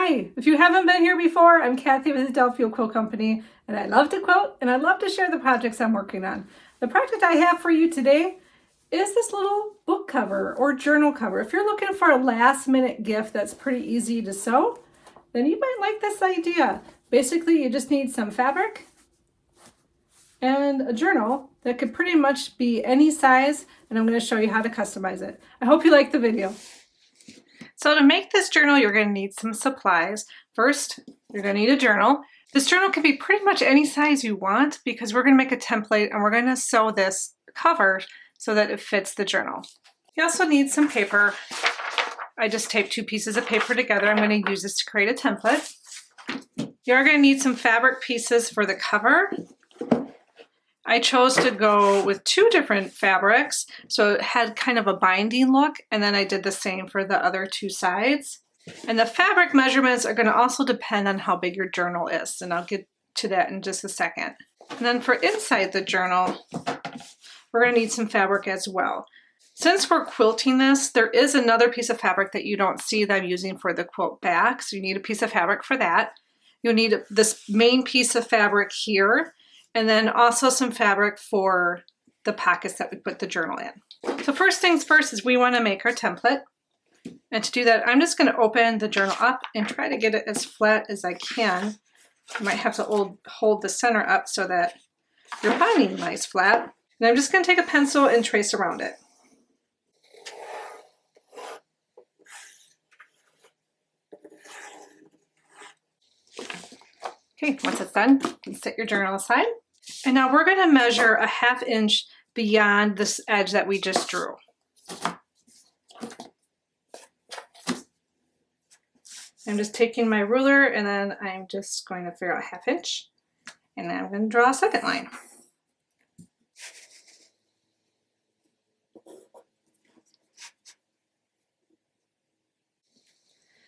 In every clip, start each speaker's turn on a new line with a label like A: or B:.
A: Hi, if you haven't been here before, I'm Kathy with the Delafield Quilt Company, and I love to quilt and I love to share the projects I'm working on. The project I have for you today is this little book cover or journal cover. If you're looking for a last minute gift that's pretty easy to sew, then you might like this idea. Basically, you just need some fabric and a journal that could pretty much be any size, and I'm going to show you how to customize it. I hope you like the video. So to make this journal, you're going to need some supplies. First, you're going to need a journal. This journal can be pretty much any size you want because we're going to make a template and we're going to sew this cover so that it fits the journal. You also need some paper. I just taped 2 pieces of paper together. I'm going to use this to create a template. You're going to need some fabric pieces for the cover. I chose to go with 2 different fabrics, so it had kind of a binding look, and then I did the same for the other 2 sides. And the fabric measurements are going to also depend on how big your journal is, and I'll get to that in just a second. And then for inside the journal, we're going to need some fabric as well. Since we're quilting this, there is another piece of fabric that you don't see that I'm using for the quilt back, so you need a piece of fabric for that. You'll need this main piece of fabric here, and then also some fabric for the pockets that we put the journal in. So first things first is we want to make our template. And to do that, I'm just going to open the journal up and try to get it as flat as I can. You might have to hold the center up so that your binding lies flat. And I'm just going to take a pencil and trace around it. Okay, once it's done, you can set your journal aside. And now we're going to measure a 1/2 inch beyond this edge that we just drew. I'm just taking my ruler and then I'm just going to figure out 1/2 inch. And then I'm going to draw a second line.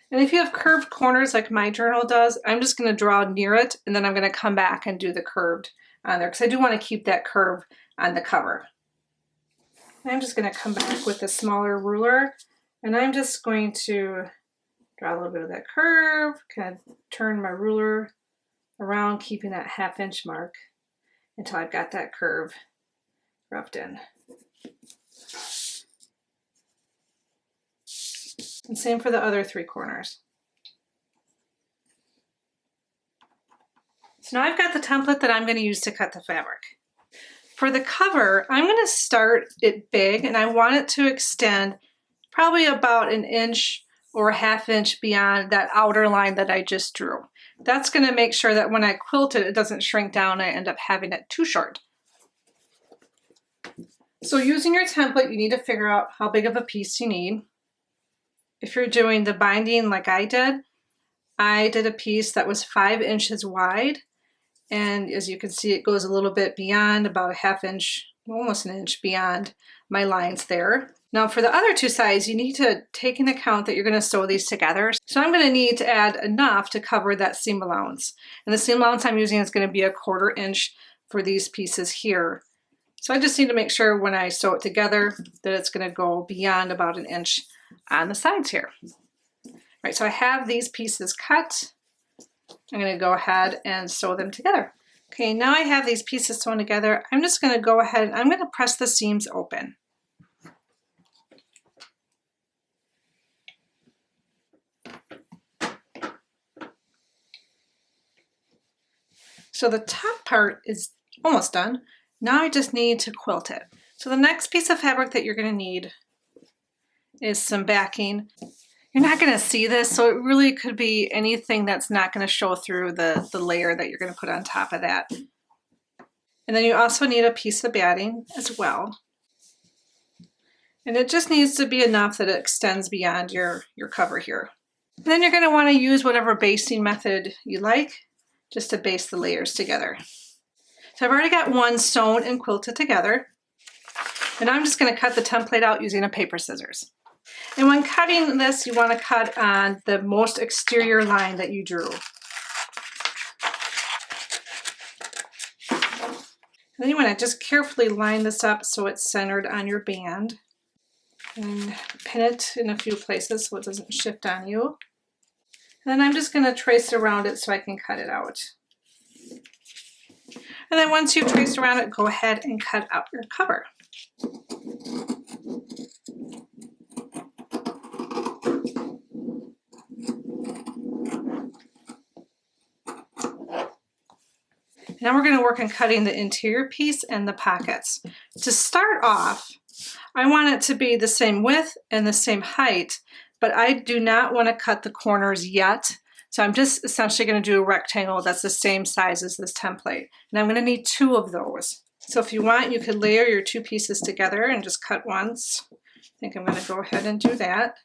A: And if you have curved corners like my journal does, I'm just going to draw near it and then I'm going to come back and do the curved on there because I do want to keep that curve on the cover. And I'm just going to come back with a smaller ruler and I'm just going to draw a little bit of that curve, kind of turn my ruler around, keeping that 1/2 inch mark until I've got that curve rubbed in. And same for the other 3 corners. So now I've got the template that I'm going to use to cut the fabric. For the cover, I'm going to start it big and I want it to extend probably about 1 inch or 1/2 inch beyond that outer line that I just drew. That's going to make sure that when I quilt it, it doesn't shrink down and I end up having it too short. So using your template, you need to figure out how big of a piece you need. If you're doing the binding like I did a piece that was 5 inches wide. And as you can see, it goes a little bit beyond, about 1/2 inch, almost 1 inch beyond my lines there. Now for the other 2 sides, you need to take into account that you're going to sew these together. So I'm going to need to add enough to cover that seam allowance. And the seam allowance I'm using is going to be 1/4 inch for these pieces here. So I just need to make sure when I sew it together that it's going to go beyond about 1 inch on the sides here. All right, so I have these pieces cut. I'm going to go ahead and sew them together. Okay, now I have these pieces sewn together. I'm just going to go ahead and I'm going to press the seams open. So the top part is almost done. Now I just need to quilt it. So the next piece of fabric that you're going to need is some backing. You're not going to see this, so it really could be anything that's not going to show through the layer that you're going to put on top of that. And then you also need a piece of batting as well. And it just needs to be enough that it extends beyond your cover here. And then you're going to want to use whatever basting method you like just to base the layers together. So I've already got one sewn and quilted together. And I'm just going to cut the template out using a paper scissors. And when cutting this, you want to cut on the most exterior line that you drew. And then you want to just carefully line this up so it's centered on your band. And pin it in a few places so it doesn't shift on you. then I'm just going to trace around it so I can cut it out. And then once you've traced around it, go ahead and cut out your cover. Now we're going to work on cutting the interior piece and the pockets. To start off, I want it to be the same width and the same height, but I do not want to cut the corners yet. So I'm just essentially going to do a rectangle that's the same size as this template. And I'm going to need 2 of those. So if you want, you could layer your 2 pieces together and just cut once. I think I'm going to go ahead and do that.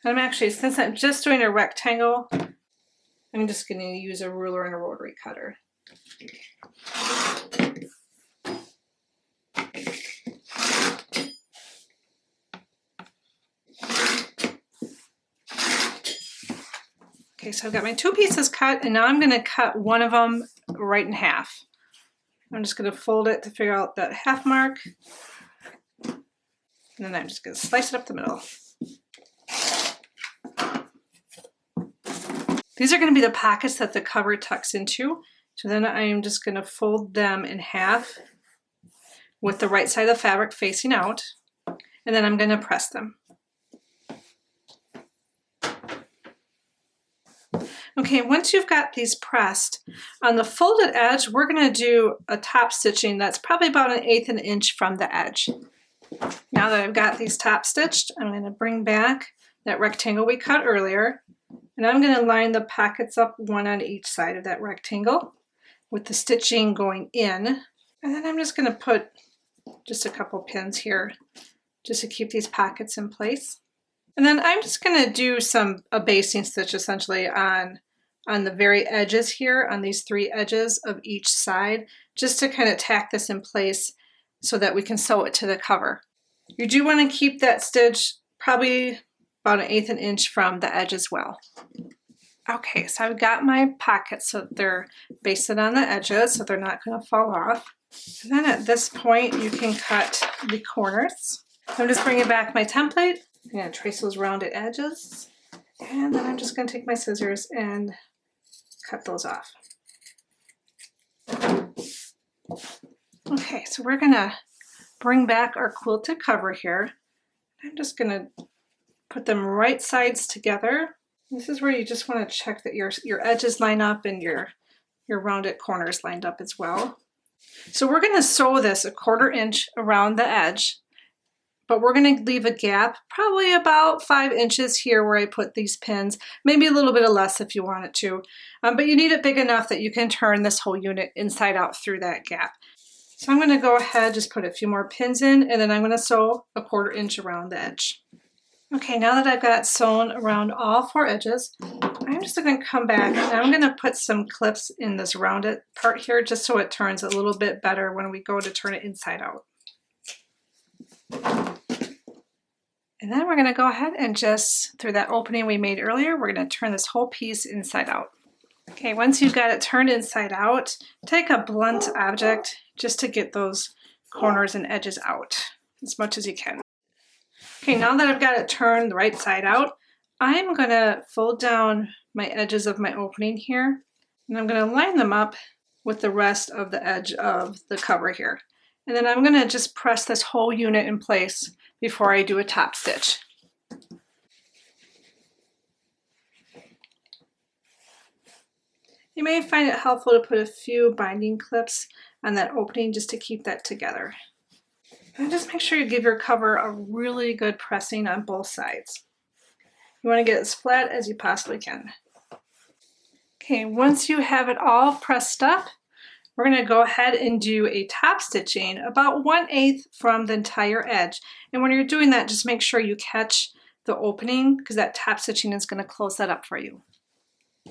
A: And I'm actually, since I'm just doing a rectangle, I'm just going to use a ruler and a rotary cutter. Okay, so I've got my 2 pieces cut, and now I'm going to cut one of them right in half. I'm just going to fold it to figure out that half mark, and then I'm just going to slice it up the middle. These are going to be the pockets that the cover tucks into. So then I'm just going to fold them in half with the right side of the fabric facing out, and then I'm going to press them. Okay, once you've got these pressed, on the folded edge, we're going to do a top stitching that's probably about 1/8 an inch from the edge. Now that I've got these top stitched, I'm going to bring back that rectangle we cut earlier, and I'm going to line the pockets up one on each side of that rectangle with the stitching going in. And then I'm just going to put just a couple pins here just to keep these pockets in place. And then I'm just going to do a basting stitch essentially on the very edges here, on these 3 edges of each side, just to kind of tack this in place so that we can sew it to the cover. You do want to keep that stitch probably about 1/8 an inch from the edge as well. Okay, so I've got my pockets so they're basted on the edges so they're not going to fall off. And then at this point you can cut the corners. I'm just bringing back my template. I'm going to trace those rounded edges, and then I'm just going to take my scissors and cut those off. Okay, so we're going to bring back our quilted cover here. I'm just going to put them right sides together. This is where you just want to check that your edges line up and your rounded corners lined up as well. So we're going to sew this 1/4 inch around the edge, but we're going to leave a gap probably about 5 inches here where I put these pins, maybe a little bit less if you want it to, but you need it big enough that you can turn this whole unit inside out through that gap. So I'm going to go ahead, just put a few more pins in, and then I'm going to sew 1/4 inch around the edge. Okay, now that I've got sewn around all 4 edges, I'm just going to come back and I'm going to put some clips in this rounded part here just so it turns a little bit better when we go to turn it inside out. And then we're going to go ahead and just, through that opening we made earlier, we're going to turn this whole piece inside out. Okay, once you've got it turned inside out, take a blunt object just to get those corners and edges out as much as you can. Okay, now that I've got it turned the right side out, I'm going to fold down my edges of my opening here, and I'm going to line them up with the rest of the edge of the cover here. And then I'm going to just press this whole unit in place before I do a top stitch. You may find it helpful to put a few binding clips on that opening just to keep that together. And just make sure you give your cover a really good pressing on both sides. You want to get as flat as you possibly can. Okay, once you have it all pressed up, we're going to go ahead and do a top stitching about 1/8 from the entire edge. And when you're doing that, just make sure you catch the opening because that top stitching is going to close that up for you.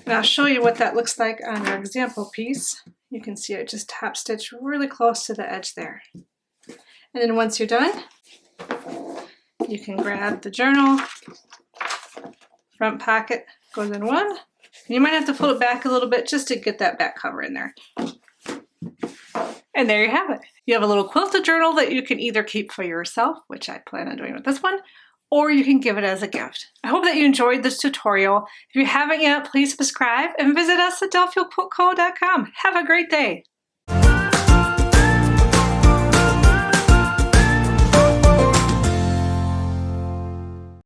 A: And I'll show you what that looks like on our example piece. You can see it just top stitched really close to the edge there. And then once you're done, you can grab the journal. Front pocket goes in one. You might have to pull it back a little bit just to get that back cover in there. And there you have it. You have a little quilted journal that you can either keep for yourself, which I plan on doing with this one, or you can give it as a gift. I hope that you enjoyed this tutorial. If you haven't yet, please subscribe and visit us at DelaFieldQuiltCo.com. Have a great day.